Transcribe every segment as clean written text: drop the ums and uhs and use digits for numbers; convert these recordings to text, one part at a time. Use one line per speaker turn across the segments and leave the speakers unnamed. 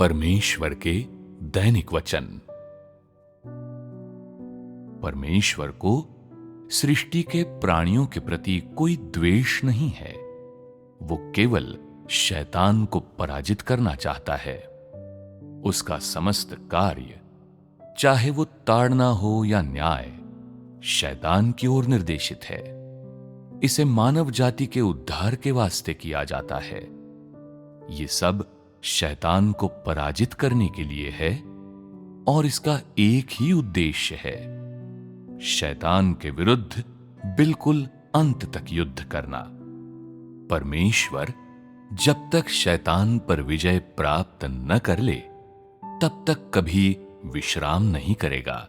परमेश्वर के दैनिक वचन। परमेश्वर को सृष्टि के प्राणियों के प्रति कोई द्वेष नहीं है। वो केवल शैतान को पराजित करना चाहता है। उसका समस्त कार्य, चाहे वो ताड़ना हो या न्याय, शैतान की ओर निर्देशित है। इसे मानव जाति के उद्धार के वास्ते किया जाता है। ये सब शैतान को पराजित करने के लिए है और इसका एक ही उद्देश्य है, शैतान के विरुद्ध बिल्कुल अंत तक युद्ध करना। परमेश्वर जब तक शैतान पर विजय प्राप्त न कर ले, तब तक कभी विश्राम नहीं करेगा।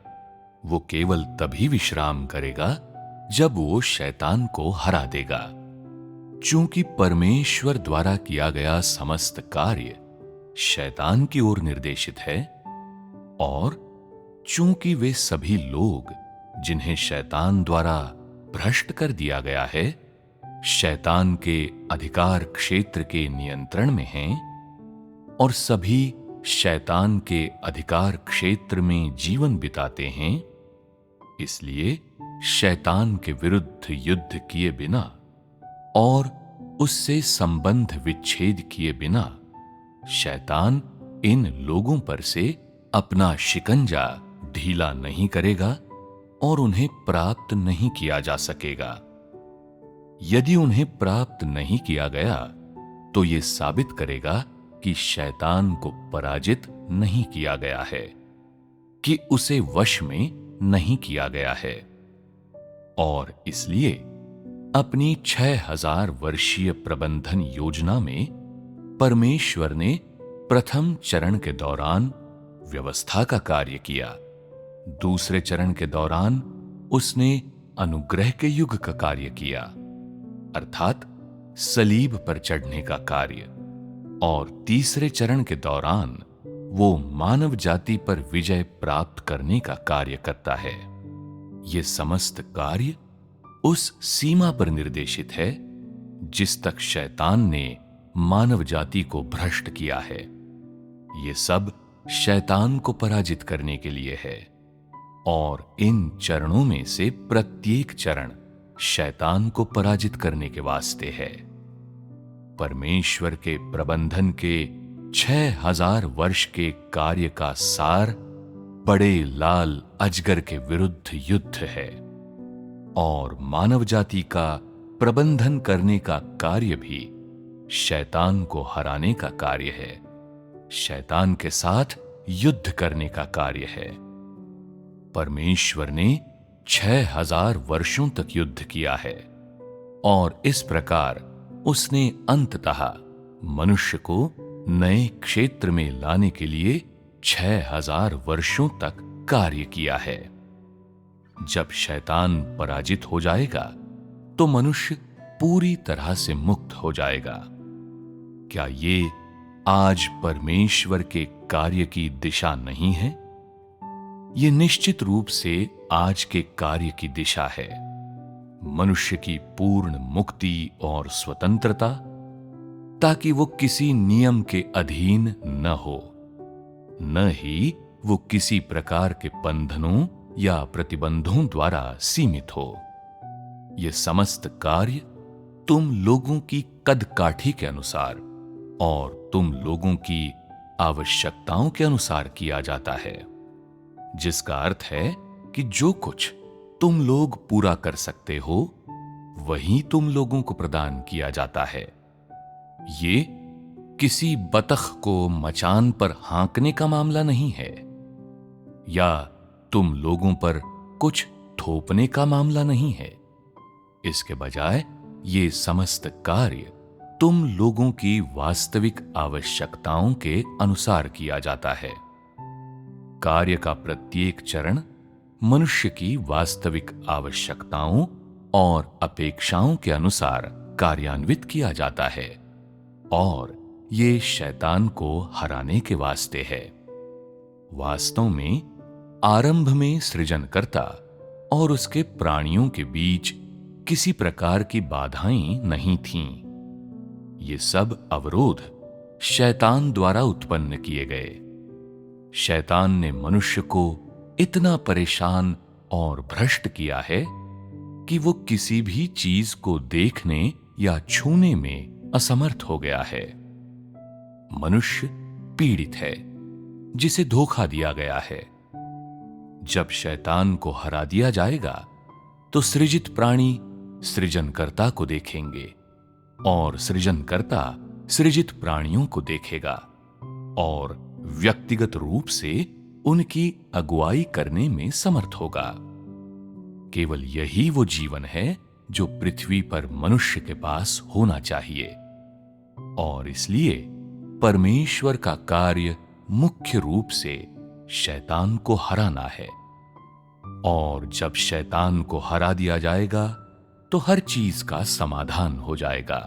वो केवल तभी विश्राम करेगा जब वो शैतान को हरा देगा। चूंकि परमेश्वर द्वारा किया गया समस्त कार्य शैतान की ओर निर्देशित है, और चूंकि वे सभी लोग जिन्हें शैतान द्वारा भ्रष्ट कर दिया गया है, शैतान के अधिकार क्षेत्र के नियंत्रण में हैं और सभी शैतान के अधिकार क्षेत्र में जीवन बिताते हैं, इसलिए शैतान के विरुद्ध युद्ध किए बिना और उससे संबंध विच्छेद किए बिना शैतान इन लोगों पर से अपना शिकंजा ढीला नहीं करेगा और उन्हें प्राप्त नहीं किया जा सकेगा। यदि उन्हें प्राप्त नहीं किया गया तो यह साबित करेगा कि शैतान को पराजित नहीं किया गया है, कि उसे वश में नहीं किया गया है। और इसलिए अपनी 6000 वर्षीय प्रबंधन योजना में परमेश्वर ने प्रथम चरण के दौरान व्यवस्था का कार्य किया। दूसरे चरण के दौरान उसने अनुग्रह के युग का कार्य किया, अर्थात सलीब पर चढ़ने का कार्य। और तीसरे चरण के दौरान वो मानव जाति पर विजय प्राप्त करने का कार्य करता है। ये समस्त कार्य उस सीमा पर निर्देशित है जिस तक शैतान ने मानव जाति को भ्रष्ट किया है। ये सब शैतान को पराजित करने के लिए है, और इन चरणों में से प्रत्येक चरण शैतान को पराजित करने के वास्ते है। परमेश्वर के प्रबंधन के 6000 वर्ष के कार्य का सार बड़े लाल अजगर के विरुद्ध युद्ध है, और मानव जाति का प्रबंधन करने का कार्य भी शैतान को हराने का कार्य है, शैतान के साथ युद्ध करने का कार्य है। परमेश्वर ने 6000 वर्षों तक युद्ध किया है, और इस प्रकार उसने अंततः मनुष्य को नए क्षेत्र में लाने के लिए 6000 वर्षों तक कार्य किया है। जब शैतान पराजित हो जाएगा तो मनुष्य पूरी तरह से मुक्त हो जाएगा। क्या ये आज परमेश्वर के कार्य की दिशा नहीं है? ये निश्चित रूप से आज के कार्य की दिशा है। मनुष्य की पूर्ण मुक्ति और स्वतंत्रता, ताकि वो किसी नियम के अधीन न हो, न ही वो किसी प्रकार के बंधनों या प्रतिबंधों द्वारा सीमित हो। ये समस्त कार्य तुम लोगों की कद काठी के अनुसार और तुम लोगों की आवश्यकताओं के अनुसार किया जाता है, जिसका अर्थ है कि जो कुछ तुम लोग पूरा कर सकते हो वही तुम लोगों को प्रदान किया जाता है। ये किसी बतख को मचान पर हाँकने का मामला नहीं है, या तुम लोगों पर कुछ थोपने का मामला नहीं है। इसके बजाय ये समस्त कार्य तुम लोगों की वास्तविक आवश्यकताओं के अनुसार किया जाता है। कार्य का प्रत्येक चरण मनुष्य की वास्तविक आवश्यकताओं और अपेक्षाओं के अनुसार कार्यान्वित किया जाता है, और ये शैतान को हराने के वास्ते है। वास्तव में आरंभ में सृजनकर्ता और उसके प्राणियों के बीच किसी प्रकार की बाधाएं नहीं थीं। ये सब अवरोध शैतान द्वारा उत्पन्न किए गए। शैतान ने मनुष्य को इतना परेशान और भ्रष्ट किया है कि वो किसी भी चीज को देखने या छूने में असमर्थ हो गया है। मनुष्य पीड़ित है, जिसे धोखा दिया गया है। जब शैतान को हरा दिया जाएगा तो सृजित प्राणी सृजनकर्ता को देखेंगे और सृजनकर्ता सृजित प्राणियों को देखेगा और व्यक्तिगत रूप से उनकी अगुवाई करने में समर्थ होगा। केवल यही वो जीवन है जो पृथ्वी पर मनुष्य के पास होना चाहिए, और इसलिए परमेश्वर का कार्य मुख्य रूप से शैतान को हराना है। और जब शैतान को हरा दिया जाएगा तो हर चीज का समाधान हो जाएगा।